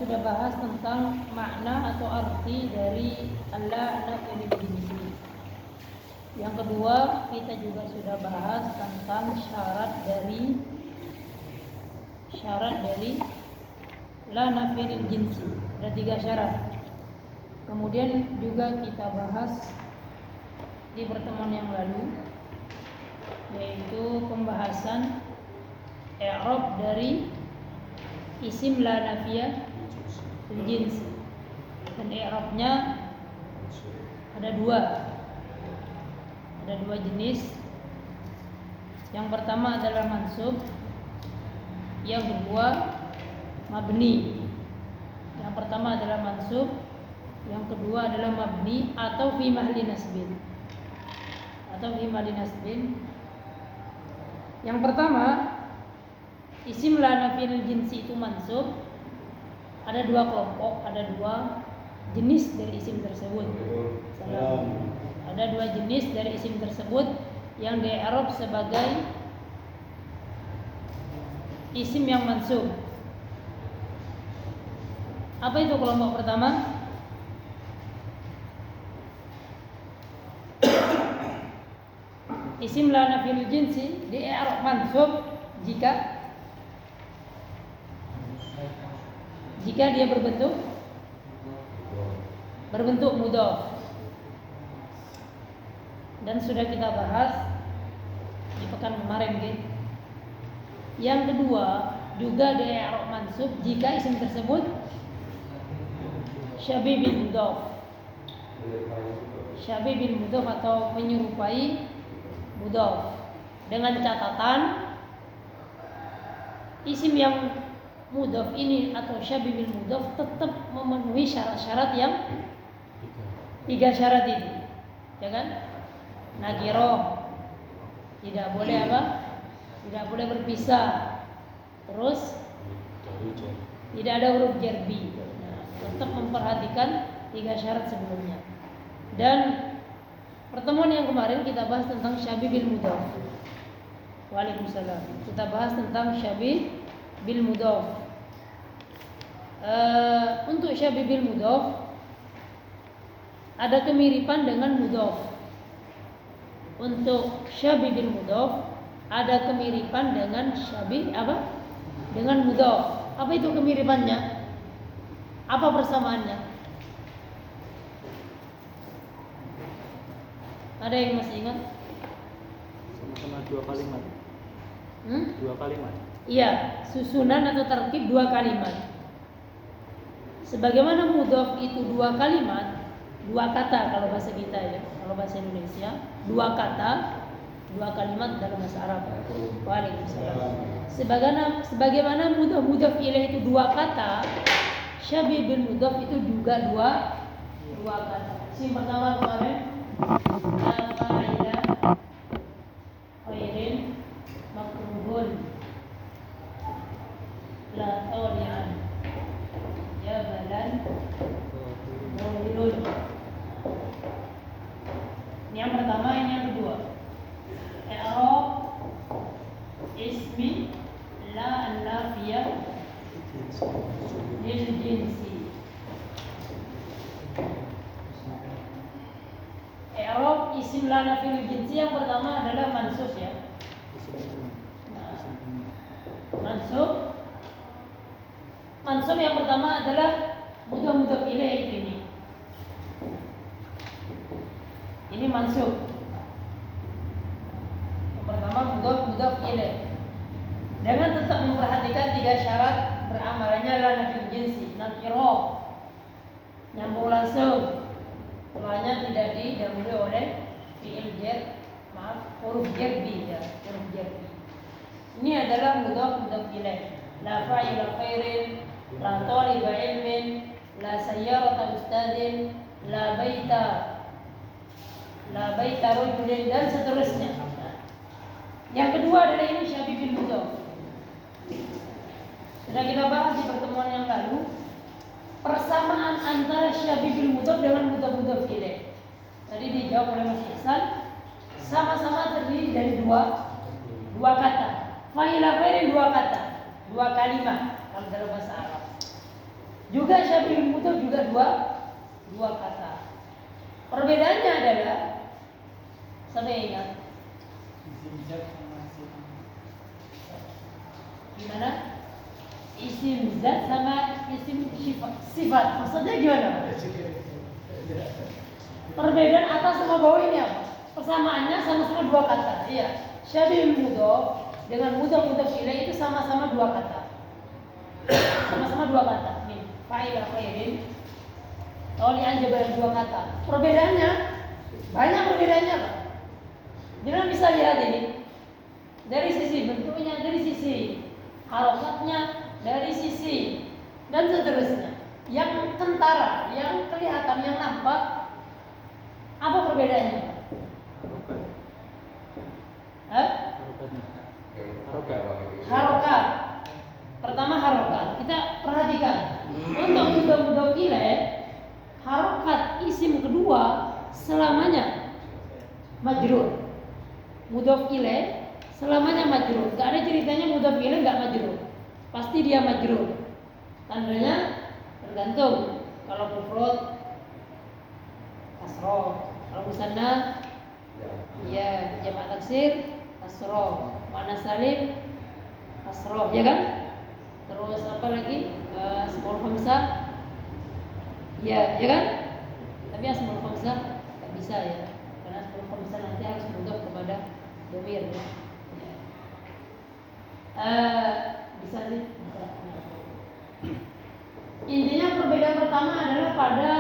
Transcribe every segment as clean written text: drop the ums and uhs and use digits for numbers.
sudah bahas tentang makna atau arti dari Allah nafil jinsi. Yang kedua, kita juga sudah bahas tentang syarat dari la nafil jinsi. Ada 3 syarat. Kemudian juga kita bahas di pertemuan yang lalu, yaitu pembahasan i'rab dari isim la nafiyah fil jins. Dan i'rabnya ada dua jenis. Yang pertama adalah mansub, yang kedua mabni. Yang pertama adalah mansub, yang kedua adalah mabni atau fi mahli nasbin. Yang pertama, isim la nafiyil jinsi itu mansub. Ada 2 kelompok, ada 2 jenis dari isim tersebut. Ada 2 jenis dari isim tersebut yang di-i'rab sebagai isim yang mansub. Apa itu kelompok pertama? Isim la nafiyil jinsi di-i'rab mansub jika dia berbentuk mudhaf. Dan sudah kita bahas di pekan kemarin, gitu. Yang kedua, juga di-i'rab mansub jika isim tersebut syabih bil mudhaf atau menyerupai mudhaf, dengan catatan isim yang mudhaf ini atau syabih bil mudhaf tetap memenuhi syarat-syarat yang 3 syarat ini, ya kan? Nakirah, tidak boleh tidak boleh berpisah. Terus tidak ada huruf jarbi. Tetap memperhatikan 3 syarat sebelumnya. Dan pertemuan yang kemarin kita bahas tentang syabih bil mudhaf. Waalaikumsalam. Kita bahas tentang syabih bil mudhaf. Untuk syabih bil mudhaf ada kemiripan dengan mudhaf. Untuk syabih bil mudhaf ada kemiripan dengan syabih dengan mudhaf. Apa itu kemiripannya? Apa persamaannya? Ada yang masih ingat? Sama-sama 2 kalimat. 2 kalimat. Iya, susunan atau tarkib 2 kalimat. Sebagaimana mudhaf itu 2 kalimat, 2 kata kalau bahasa kita, ya. Kalau bahasa Indonesia 2 kata, 2 kalimat dalam bahasa Arab. Waalaikumsalam. Sebagaimana mudhaf ilaih itu 2 kata, syabih bil mudhaf itu juga 2 kata. Isim pertama kemarin la fa'ila khairin makruhun la tawli'an jabalan muhilun. Ini yang pertama, ini yang kedua. I'rab ismi la an-nafiyah lil jinsi. I'rab isim la nafiyah lil jinsi yang pertama adalah mansub, ya. Mansub yang pertama adalah mudhaf ilaih ini. Ini mansub. Yang pertama mudhaf ilaih. Dengan tetap memperhatikan 3 syarat beramalannya la nafiyul jinsi. Nakirah, nyambung langsung. Setelahnya tidak didahului oleh fi'il huruf jarbi, ya, huruf jarbi. Ini adalah mudhaf ilaih. La fa'ila khairin, la taliba ilmin, la sayyarata ustadin, la baita rajulin, dan seterusnya. Yang kedua adalah ini syabih bil mudhaf. Sudah kita bahas di pertemuan yang lalu persamaan antara syabih bil mudhaf dengan mudhaf ilaih. Tadi dijawab oleh Mas Ihsan, sama-sama terdiri dari dua kata. Fa'ila khairin 2 kata, 2 kalimat kalau dalam bahasa Arab. Juga syabibil mudhaf juga dua kata. Perbedaannya adalah sampai ingat gimana? Isim zat sama isim sifat. Maksudnya gimana? Perbedaan atas sama bawah ini apa? Persamaannya sama-sama dua kata. Iya. Syabibil mudhaf dengan mudhaf ilaih itu sama-sama dua kata. Sama-sama dua kata. Nih, fa'il khairin. Taulian jabalan dua kata. Perbedaannya banyak perbedaannya, Pak. Jangan bisa lihat ini. Dari sisi bentuknya, dari sisi harokatnya, dari sisi dan seterusnya. Yang kentara, yang kelihatan, yang nampak, apa perbedaannya? Harokat. Pertama harokat. Kita perhatikan. Untuk mudhaf ilaih, harokat isim kedua selamanya majrur. Mudhaf ilaih selamanya majrur. Gak ada ceritanya mudhaf ilaih gak majrur. Pasti dia majrur. Tandanya tergantung. Kalau mufrad kasroh, kalau musanna ya jamak taksir kasroh, muannas salim kasroh, ya kan? Terus apa lagi? Asmaul khamsah ya kan? Tapi asmaul khamsah tak bisa ya. Karena asmaul khamsah nanti harus mudhaf kepada dhamir ya. Bisa sih, bisa. Intinya perbedaan pertama adalah pada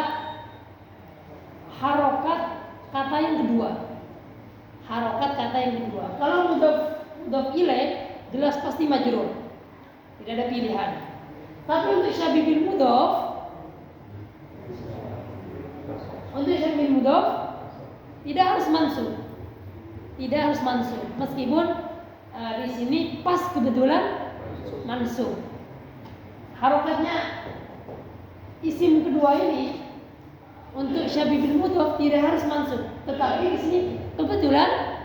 harokat kata yang kedua. Harokat kata yang kedua. Kalau mudhaf ilaih jelas pasti majrur. Tidak ada pilihan. Tapi untuk syabibil mudhaf, tidak harus mansub. Tidak harus mansub. Meskipun di sini pas kebetulan mansub. Harokatnya isim kedua ini untuk syabibil mudhaf tidak harus mansub, tetapi di sini kebetulan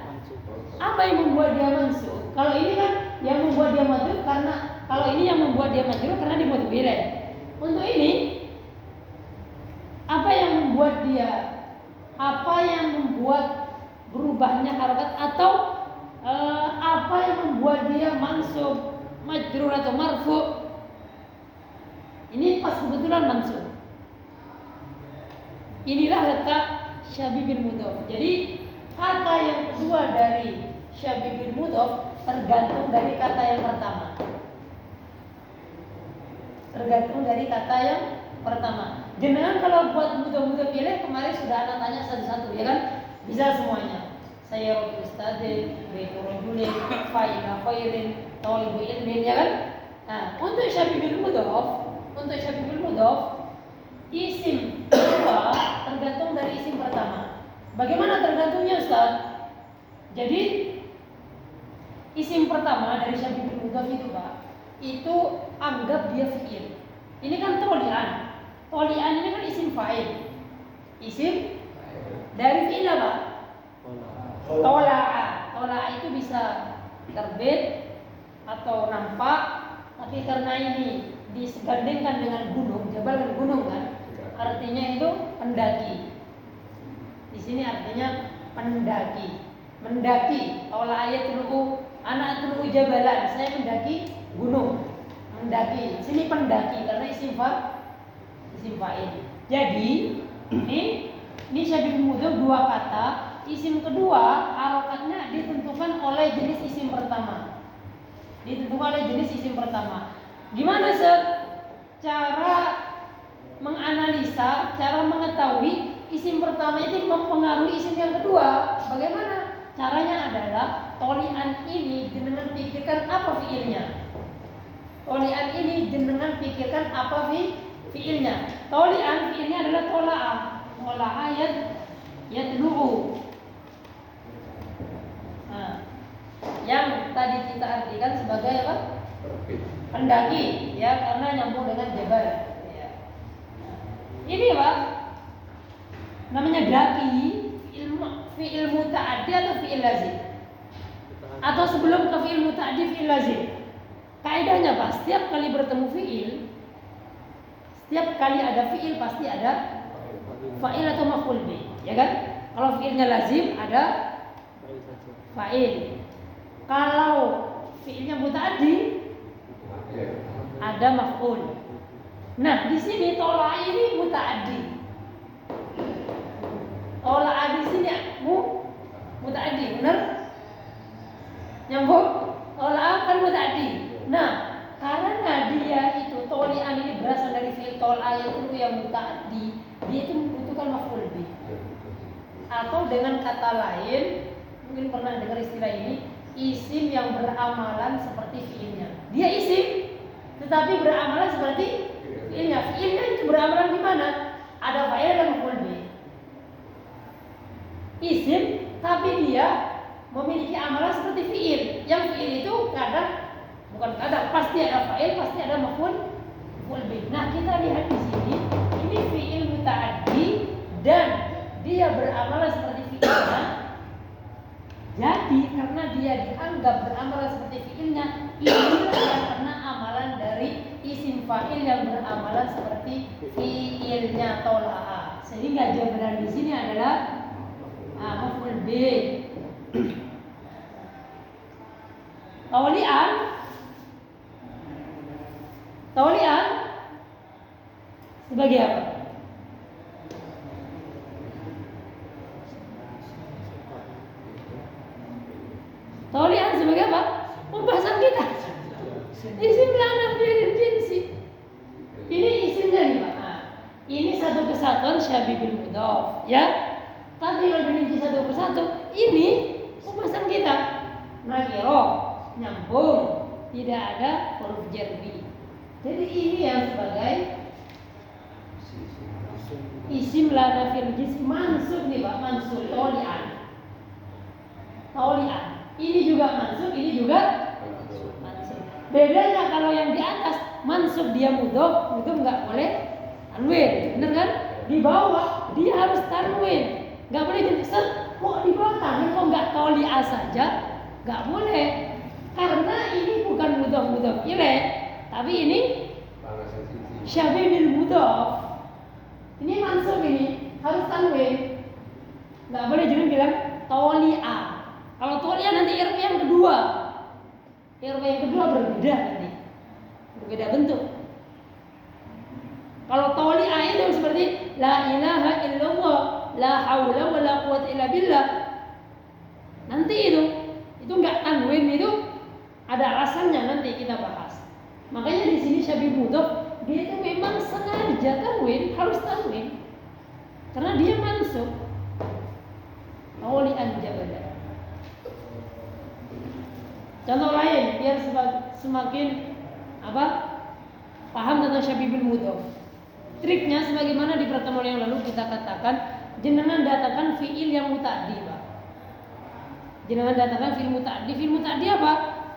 apa yang membuat dia mansub? Kalau ini kan yang membuat dia majrur karena karena di mudhaf ilaih. Untuk ini apa yang membuat berubahnya harokat atau apa yang membuat dia mansub, majrur atau marfu? Ini pas kebetulan mansub. Inilah letak syabibil mudhaf. Jadi kata yang kedua dari syabibil mudhaf tergantung dari kata yang pertama. Jenengan kalau buat mudhaf ilaih kemarin sudah anak tanya satu-satu, ya kan? Bisa semuanya. Saya rob ustadzin, baitu rajulin, fa'ila khairin, talibu ilmin, ya kan? Nah, untuk syabibil mudhaf, isim kedua tergantung dari isim pertama. Bagaimana tergantungnya, Ustaz? Jadi isim pertama dari syabibil mudhaf itu, Pak, itu anggap dia fi'il. Ini kan tolian. Tolian ini kan isim fa'il. Isim dari fi'il apa? Tola'a itu bisa terbit atau nampak, tapi karena ini disegandingkan dengan gunung, jabal kan gunung kan, artinya itu pendaki. Di sini artinya pendaki, mendaki. Tola'a tulu'u, anak tulu'u jabalan, saya mendaki gunung, mendaki. Sini pendaki karena isim fa'il. Jadi ini syabibil mudhaf dua kata. Isim kedua harokatnya ditentukan oleh jenis isim pertama. Gimana cara menganalisa, cara mengetahui isim pertama itu mempengaruhi isim yang kedua? Bagaimana? Caranya adalah tolian ini jenengan pikirkan apa fiilnya. Tolian fiilnya adalah tola'a. Tola'a yatlu'u. Nah, yang tadi kita artikan sebagai apa? Pendaki, ya, karena nyambung dengan jabal. Ya. Nah, ini Pak, namanya daki, fi'il muta'addi atau fi'il lazim? Atau sebelum ke fi'il muta'addi fi'il lazim? Kaidahnya Pak, setiap kali bertemu fi'il Setiap kali ada fiil pasti ada fa'il atau maf'ul bih, ya kan? Kalau fiilnya lazim ada fa'il. Kalau fiilnya muta'addi ada maf'ul. Nah, di sini tolak ini muta'addi. Tolak di sini muta'addi, benar? Nyambung? Tolak kan muta'addi. Nah, karena dia itu tolian ini berasal dari fiil tolak itu yang muta'addi, dia itu membutuhkan maf'ul bih. Atau dengan kata lain, mungkin pernah dengar istilah ini, isim yang beramalan seperti fiilnya. Dia isim, tetapi beramalan seperti fiilnya. Fiilnya itu beramalan di mana? Ada fa'il dan maf'ul bih. Isim, tapi dia memiliki amalan seperti fiil. Yang fiil itu bukan kadang, pasti ada fa'il, pasti ada maf'ul bih. Nah, kita lihat di sini, ini fiil muta'addi dan dia beramalan seperti fiilnya. Jadi karena dia dianggap beramalan seperti fiilnya, inilah yang kena amalan dari isim fa'il yang beramalan seperti fiilnya tola'a. Sehingga jawaban di sini adalah maf'ul bih. Taulian sebagai apa? Taulian sebagai apa? Pembahasan kita. Isim lana fi'il jinsi. Ini isimnya nih Pak. Ini satu kesatuan syabihul mudhaf, ya. Tapi kalau dirinci satu persatu, ini pembahasan kita. Nakiro, nyambung, tidak ada huruf jarbi. Jadi ini yang sebagai isim lana fi'il jinsi mansub nih Pak, mansub taulian. Ini juga mansub, ini juga mansub. Bedanya kalau yang di atas mansub dia mudhof, itu nggak boleh tanwin, bener kan? Di bawah dia harus tanwin, nggak boleh jadi kok di bawah tanwin kok nggak taulia saja, nggak boleh. Karena ini bukan mudhof ilaih, tapi ini syabih bil mudhof. Ini mansub, ini harus tanwin, nggak boleh jadi bilang taulia. Kalau taulia nanti irq yang kedua berbeda nanti, berbeda bentuk. Kalau taulia itu seperti la ilaha illallah, la haula wala quwwata illa billah. Nanti itu enggak tanwin, itu ada alasannya, nanti kita bahas. Makanya di sini syabih mudhof dia itu memang sengaja tanwin, harus tanwin. Karena dia mansub. Taulian jabada. Contoh lain biar semakin paham tentang syabihul mudhof. Triknya sebagaimana di pertemuan yang lalu kita katakan, jenengan datangkan fiil yang muta'addi, Pak. Jenengan datangkan fiil muta'addi. Fiil muta'addi apa?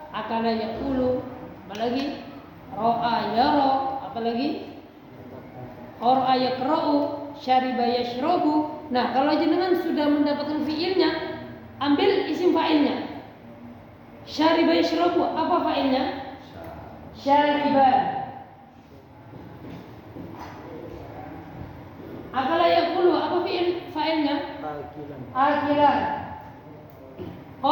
Akala yaqulu, apalagi ra'a yara, apalagi qara'a yaqra'u, syariba yashrabu. Nah, kalau jenengan sudah mendapatkan fiilnya, ambil isim fa'ilnya. Syariba yashrabu, apa fa'ilnya? Syariba. Akala yaqulu, apa fa'ilnya? Akilan.